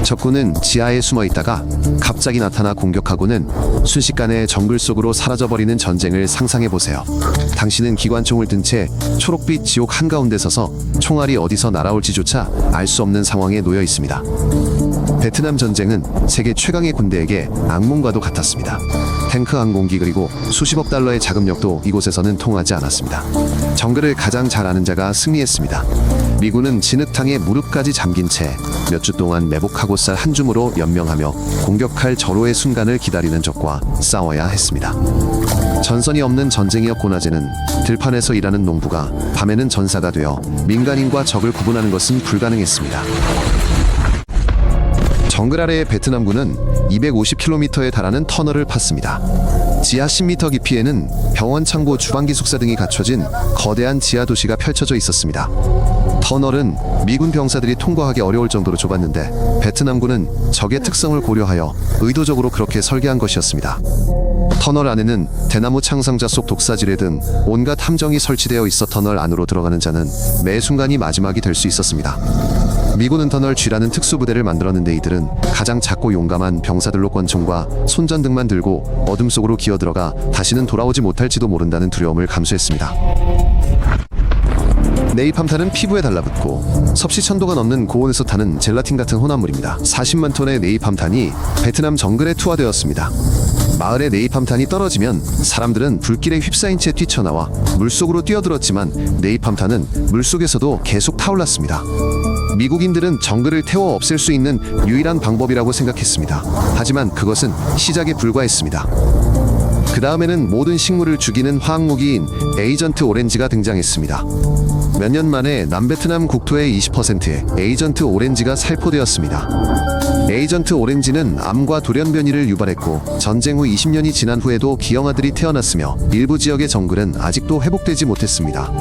적군은 지하에 숨어 있다가 갑자기 나타나 공격하고는 순식간에 정글 속으로 사라져버리는 전쟁을 상상해보세요. 당신은 기관총을 든 채 초록빛 지옥 한가운데 서서 총알이 어디서 날아올지조차 알 수 없는 상황에 놓여 있습니다. 베트남 전쟁은 세계 최강의 군대에게 악몽과도 같았습니다. 탱크 항공기 그리고 수십억 달러의 자금력도 이곳에서는 통하지 않았습니다. 정글을 가장 잘 아는 자가 승리했습니다. 미군은 진흙탕에 무릎까지 잠긴 채 몇 주 동안 매복하고살 한 줌으로 연명하며 공격할 절호의 순간을 기다리는 적과 싸워야 했습니다. 전선이 없는 전쟁이었고 낮에는 들판에서 일하는 농부가 밤에는 전사가 되어 민간인과 적을 구분하는 것은 불가능했습니다. 정글 아래의 베트남군은 250km에 달하는 터널을 팠습니다. 지하 10m 깊이에는 병원, 창고, 주방 기숙사 등이 갖춰진 거대한 지하 도시가 펼쳐져 있었습니다. 터널은 미군 병사들이 통과하기 어려울 정도로 좁았는데 베트남군은 적의 특성을 고려하여 의도적으로 그렇게 설계한 것이었습니다. 터널 안에는 대나무 창상자 속 독사지뢰 등 온갖 함정이 설치되어 있어 터널 안으로 들어가는 자는 매 순간이 마지막이 될 수 있었습니다. 미군은 터널 G라는 특수부대를 만들었는데 이들은 가장 작고 용감한 병사들로 권총과 손전등만 들고 어둠 속으로 기어들어가 다시는 돌아오지 못할지도 모른다는 두려움을 감수했습니다. 네이팜탄은 피부에 달라붙고 섭씨 1000도가 넘는 고온에서 타는 젤라틴 같은 혼합물입니다. 40만 톤의 네이팜탄이 베트남 정글에 투하되었습니다. 마을에 네이팜탄이 떨어지면 사람들은 불길에 휩싸인 채 뛰쳐나와 물속으로 뛰어들었지만 네이팜탄은 물속에서도 계속 타올랐습니다. 미국인들은 정글을 태워 없앨 수 있는 유일한 방법이라고 생각했습니다. 하지만 그것은 시작에 불과했습니다. 그 다음에는 모든 식물을 죽이는 화학무기인 에이전트 오렌지가 등장했습니다. 몇 년 만에 남베트남 국토의 20%에 에이전트 오렌지가 살포되었습니다. 에이전트 오렌지는 암과 돌연변이를 유발했고 전쟁 후 20년이 지난 후에도 기형아들이 태어났으며 일부 지역의 정글은 아직도 회복되지 못했습니다.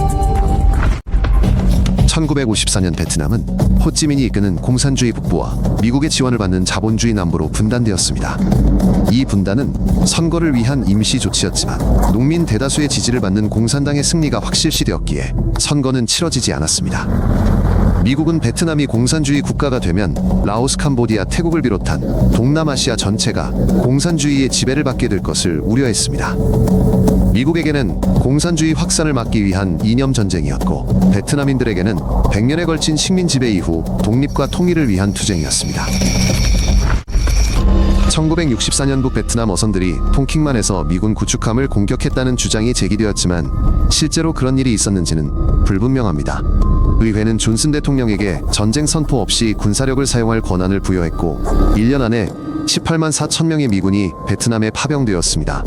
1954년 베트남은 호찌민이 이끄는 공산주의 북부와 미국의 지원을 받는 자본주의 남부로 분단되었습니다. 이 분단은 선거를 위한 임시 조치였지만 농민 대다수의 지지를 받는 공산당의 승리가 확실시되었기에 선거는 치러지지 않았습니다. 미국은 베트남이 공산주의 국가가 되면 라오스, 캄보디아, 태국을 비롯한 동남아시아 전체가 공산주의의 지배를 받게 될 것을 우려했습니다. 미국에게는 공산주의 확산을 막기 위한 이념 전쟁이었고 베트남인들에게는 100년에 걸친 식민 지배 이후 독립과 통일을 위한 투쟁이었습니다. 1964년 베트남 어선들이 퐁킹만에서 미군 구축함을 공격했다는 주장이 제기되었지만 실제로 그런 일이 있었는지는 불분명합니다. 의회는 존슨 대통령에게 전쟁 선포 없이 군사력을 사용할 권한을 부여했고 1년 안에 18만 4천 명의 미군이 베트남에 파병되었습니다.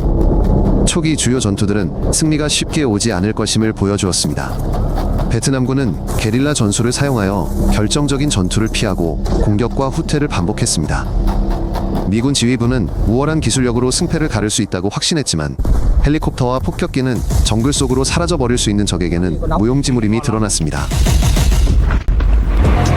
초기 주요 전투들은 승리가 쉽게 오지 않을 것임을 보여주었습니다. 베트남군은 게릴라 전술을 사용하여 결정적인 전투를 피하고 공격과 후퇴를 반복했습니다. 미군 지휘부는 우월한 기술력으로 승패를 가를 수 있다고 확신했지만 헬리콥터와 폭격기는 정글 속으로 사라져버릴 수 있는 적에게는 무용지물임이 드러났습니다.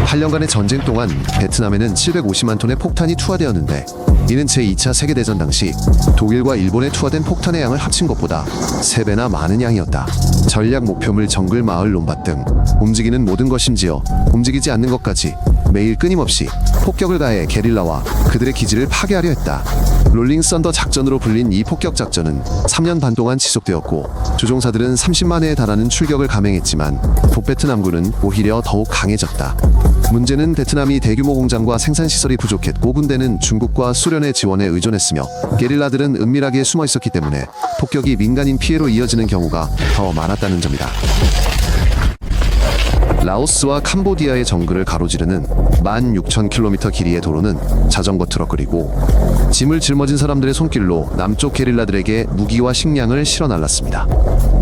8년간의 전쟁 동안 베트남에는 750만 톤의 폭탄이 투하되었는데 이는 제2차 세계대전 당시 독일과 일본에 투하된 폭탄의 양을 합친 것보다 3배나 많은 양이었다. 전략 목표물 정글, 마을, 논밭 등 움직이는 모든 것, 심지어 움직이지 않는 것까지 매일 끊임없이 폭격을 가해 게릴라와 그들의 기지를 파괴하려 했다. 롤링 썬더 작전으로 불린 이 폭격 작전은 3년 반 동안 지속되었고 조종사들은 30만 회에 달하는 출격을 감행했지만 북베트남군은 오히려 더욱 강해졌다. 문제는 베트남이 대규모 공장과 생산시설이 부족했고 군대는 중국과 소련의 지원에 의존했으며 게릴라들은 은밀하게 숨어 있었기 때문에 폭격이 민간인 피해로 이어지는 경우가 더 많았다는 점이다. 라오스와 캄보디아의 정글을 가로지르는 16,000km 길이의 도로는 자전거 트럭 그리고 짐을 짊어진 사람들의 손길로 남쪽 게릴라들에게 무기와 식량을 실어 날랐습니다.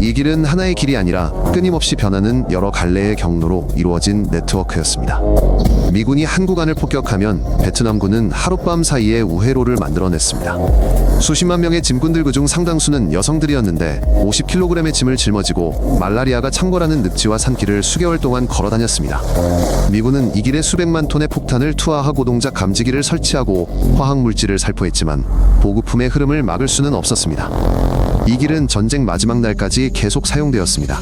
이 길은 하나의 길이 아니라 끊임없이 변하는 여러 갈래의 경로로 이루어진 네트워크였습니다. 미군이 한 구간을 폭격하면 베트남군은 하룻밤 사이에 우회로를 만들어냈습니다. 수십만 명의 짐꾼들 그중 상당수는 여성들이었는데 50kg의 짐을 짊어지고 말라리아가 창궐하는 늪지와 산길을 수개월 동안 걸어다녔습니다. 미군은 이 길에 수백만 톤의 폭탄을 투하하고 동작 감지기를 설치하고 화학물질을 살포했지만 보급품의 흐름을 막을 수는 없었습니다. 이 길은 전쟁 마지막 날까지 계속 사용되었습니다.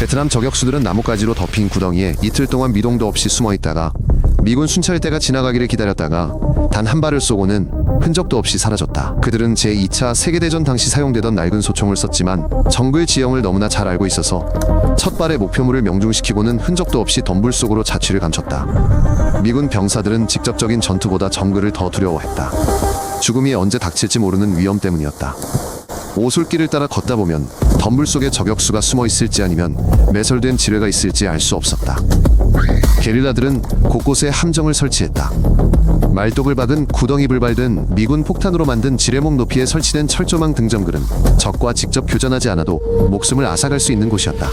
베트남 저격수들은 나뭇가지로 덮인 구덩이에 이틀 동안 미동도 없이 숨어있다가 미군 순찰대가 지나가기를 기다렸다가 단 한 발을 쏘고는 흔적도 없이 사라졌다. 그들은 제2차 세계대전 당시 사용되던 낡은 소총을 썼지만 정글 지형을 너무나 잘 알고 있어서 첫 발의 목표물을 명중시키고는 흔적도 없이 덤불 속으로 자취를 감췄다. 미군 병사들은 직접적인 전투보다 정글을 더 두려워했다. 죽음이 언제 닥칠지 모르는 위험 때문이었다. 오솔길을 따라 걷다 보면 덤불 속에 저격수가 숨어 있을지 아니면 매설된 지뢰가 있을지 알 수 없었다. 게릴라들은 곳곳에 함정을 설치했다. 말뚝을 박은 구덩이 불발된 미군 폭탄으로 만든 지뢰목 높이에 설치된 철조망 등 정글은 적과 직접 교전하지 않아도 목숨을 앗아갈 수 있는 곳이었다.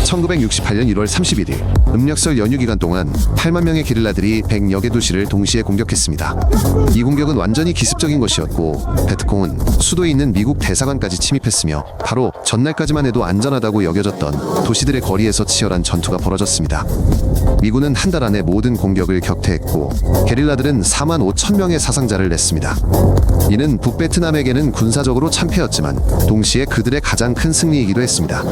1968년 1월 31일 음력설 연휴 기간 동안 8만 명의 게릴라들이 100여 개 도시를 동시에 공격했습니다. 이 공격은 완전히 기습적인 것이었고 베트콩은 수도에 있는 미국 대사관까지 침입했으며 바로 전날까지만 해도 안전하다고 여겨졌던 도시들의 거리에서 치열한 전투가 벌어졌습니다. 미군은 한 달 안에 모든 공격을 격퇴했고 게릴라들은 4만 5천 명의 사상자를 냈습니다. 이는 북베트남에게는 군사적으로 참패였지만 동시에 그들의 가장 큰 승리이기도 했습니다.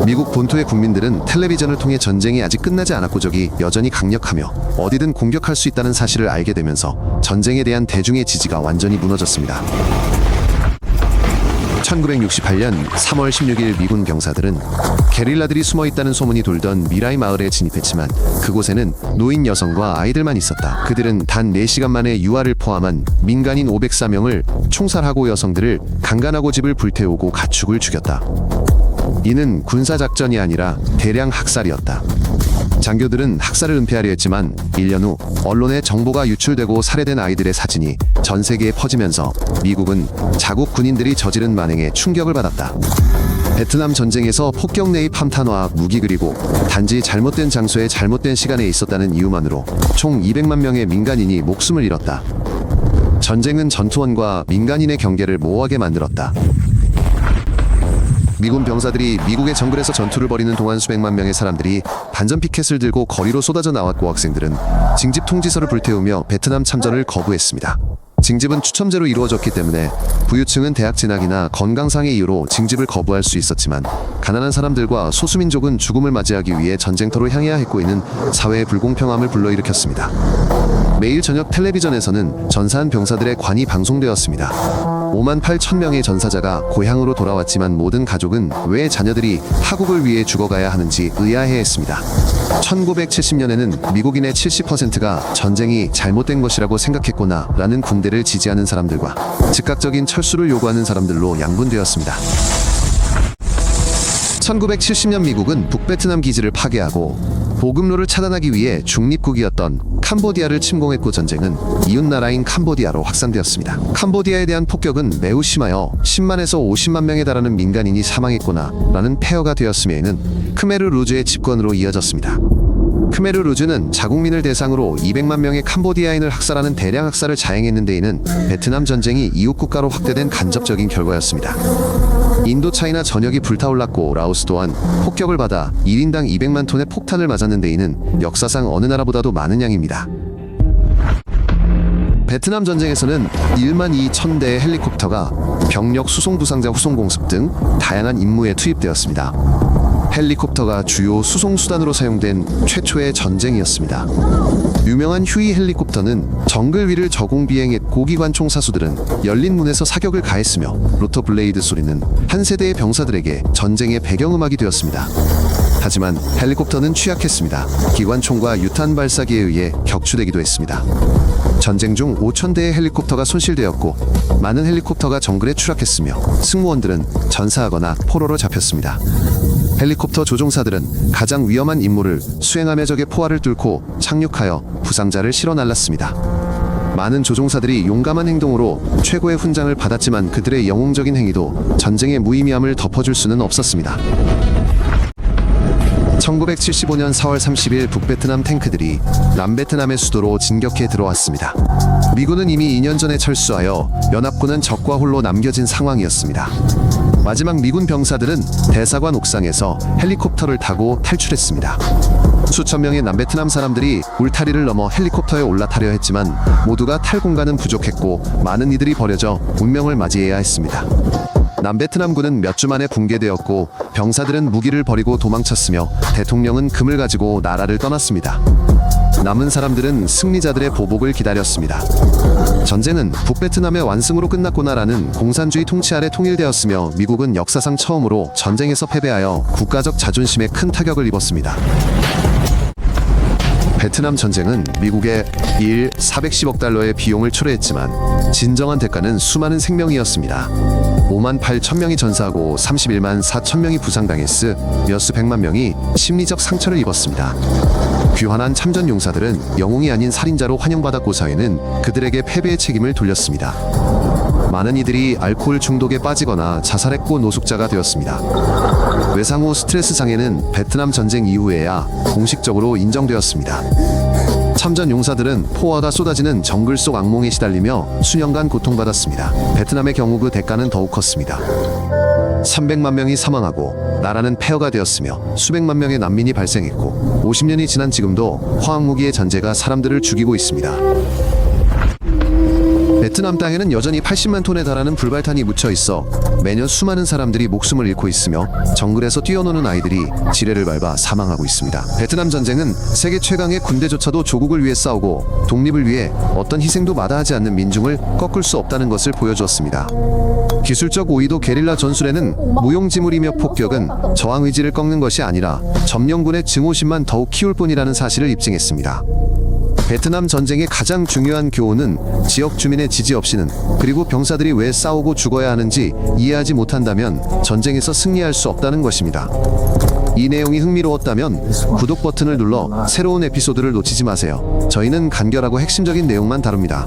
미국 본토의 국민들은 텔레비전을 통해 전쟁이 아직 끝나지 않았고 적이 여전히 강력하며 어디든 공격할 수 있다는 사실을 알게 되면서 전쟁에 대한 대중의 지지가 완전히 무너졌습니다. 1968년 3월 16일 미군 병사들은 게릴라들이 숨어있다는 소문이 돌던 미라이 마을에 진입했지만 그곳에는 노인 여성과 아이들만 있었다. 그들은 단 4시간 만에 유아를 포함한 민간인 504명을 총살하고 여성들을 강간하고 집을 불태우고 가축을 죽였다. 이는 군사작전이 아니라 대량 학살이었다. 장교들은 학살을 은폐하려 했지만 1년 후 언론에 정보가 유출되고 살해된 아이들의 사진이 전 세계에 퍼지면서 미국은 자국 군인들이 저지른 만행에 충격을 받았다. 베트남 전쟁에서 폭격 내의 함탄화학 무기 그리고 단지 잘못된 장소에 잘못된 시간에 있었다는 이유만으로 총 200만 명의 민간인이 목숨을 잃었다. 전쟁은 전투원과 민간인의 경계를 모호하게 만들었다. 미군 병사들이 미국의 정글에서 전투를 벌이는 동안 수백만 명의 사람들이 반전 피켓을 들고 거리로 쏟아져 나왔고 학생들은 징집 통지서를 불태우며 베트남 참전을 거부했습니다. 징집은 추첨제로 이루어졌기 때문에 부유층은 대학 진학이나 건강상의 이유로 징집을 거부할 수 있었지만 가난한 사람들과 소수민족은 죽음을 맞이하기 위해 전쟁터로 향해야 했고 이는 사회의 불공평함을 불러일으켰습니다. 매일 저녁 텔레비전에서는 전사한 병사들의 관이 방송되었습니다. 5만 8천 명의 전사자가 고향으로 돌아왔지만 모든 가족은 왜 자녀들이 타국을 위해 죽어가야 하는지 의아해했습니다. 1970년에는 미국인의 70%가 전쟁이 잘못된 것이라고 생각했구나 라는 군대를 지지하는 사람들과 즉각적인 철수를 요구하는 사람들로 양분되었습니다. 1970년 미국은 북베트남 기지를 파괴하고 보급로를 차단하기 위해 중립국이었던 캄보디아를 침공했고 전쟁은 이웃나라인 캄보디아로 확산되었습니다. 캄보디아에 대한 폭격은 매우 심하여 10만에서 50만 명에 달하는 민간인이 사망했구나 라는 폐허가 되었으며 이는 크메르 루즈의 집권으로 이어졌습니다. 크메르 루즈는 자국민을 대상으로 200만 명의 캄보디아인을 학살하는 대량 학살을 자행했는데 이는 베트남 전쟁이 이웃국가로 확대된 간접적인 결과였습니다. 인도차이나 전역이 불타올랐고 라오스 또한 폭격을 받아 1인당 200만 톤의 폭탄을 맞았는데 이는 역사상 어느 나라보다도 많은 양입니다. 베트남 전쟁에서는 1만 2천 대의 헬리콥터가 병력 수송 부상자 후송 공습 등 다양한 임무에 투입되었습니다. 헬리콥터가 주요 수송 수단으로 사용된 최초의 전쟁이었습니다. 유명한 휴이 헬리콥터는 정글 위를 저공 비행했고 기관총 사수들은 열린 문에서 사격을 가했으며 로터 블레이드 소리는 한 세대의 병사들에게 전쟁의 배경음악이 되었습니다. 하지만 헬리콥터는 취약했습니다. 기관총과 유탄 발사기에 의해 격추되기도 했습니다. 전쟁 중 5천 대의 헬리콥터가 손실되었고 많은 헬리콥터가 정글에 추락했으며 승무원들은 전사하거나 포로로 잡혔습니다. 헬리콥터 조종사들은 가장 위험한 임무를 수행하며 적의 포화를 뚫고 착륙하여 부상자를 실어 날랐습니다. 많은 조종사들이 용감한 행동으로 최고의 훈장을 받았지만 그들의 영웅적인 행위도 전쟁의 무의미함을 덮어줄 수는 없었습니다. 1975년 4월 30일 북베트남 탱크들이 남베트남의 수도로 진격해 들어왔습니다. 미군은 이미 2년 전에 철수하여 연합군은 적과 홀로 남겨진 상황이었습니다. 마지막 미군 병사들은 대사관 옥상에서 헬리콥터를 타고 탈출했습니다. 수천 명의 남베트남 사람들이 울타리를 넘어 헬리콥터에 올라타려 했지만 모두가 탈 공간은 부족했고 많은 이들이 버려져 운명을 맞이해야 했습니다. 남베트남군은 몇 주 만에 붕괴되었고 병사들은 무기를 버리고 도망쳤으며 대통령은 금을 가지고 나라를 떠났습니다. 남은 사람들은 승리자들의 보복을 기다렸습니다. 전쟁은 북베트남의 완승으로 끝났구나라는 공산주의 통치 아래 통일되었으며 미국은 역사상 처음으로 전쟁에서 패배하여 국가적 자존심에 큰 타격을 입었습니다. 베트남 전쟁은 미국의 410억 달러의 비용을 초래했지만 진정한 대가는 수많은 생명이었습니다. 5만 8천 명이 전사하고 31만 4천 명이 부상당했으 몇 수백만 명이 심리적 상처를 입었습니다. 귀환한 참전 용사들은 영웅이 아닌 살인자로 환영받았고 사회는 그들에게 패배의 책임을 돌렸습니다. 많은 이들이 알코올 중독에 빠지거나 자살했고 노숙자가 되었습니다. 외상 후 스트레스 장애는 베트남 전쟁 이후에야 공식적으로 인정되었습니다. 참전 용사들은 포화가 쏟아지는 정글 속 악몽에 시달리며 수년간 고통받았습니다. 베트남의 경우 그 대가는 더욱 컸습니다. 300만 명이 사망하고 나라는 폐허가 되었으며 수백만 명의 난민이 발생했고 50년이 지난 지금도 화학무기의 전제가 사람들을 죽이고 있습니다. 베트남 땅에는 여전히 80만 톤에 달하는 불발탄이 묻혀 있어 매년 수많은 사람들이 목숨을 잃고 있으며 정글에서 뛰어노는 아이들이 지뢰를 밟아 사망하고 있습니다. 베트남 전쟁은 세계 최강의 군대조차도 조국을 위해 싸우고 독립을 위해 어떤 희생도 마다하지 않는 민중을 꺾을 수 없다는 것을 보여주었습니다. 기술적 오이도 게릴라 전술에는 무용지물이며 폭격은 저항 의지를 꺾는 것이 아니라 점령군의 증오심만 더욱 키울 뿐이라는 사실을 입증했습니다. 베트남 전쟁의 가장 중요한 교훈은 지역 주민의 지지 없이는 그리고 병사들이 왜 싸우고 죽어야 하는지 이해하지 못한다면 전쟁에서 승리할 수 없다는 것입니다. 이 내용이 흥미로웠다면 구독 버튼을 눌러 새로운 에피소드를 놓치지 마세요. 저희는 간결하고 핵심적인 내용만 다룹니다.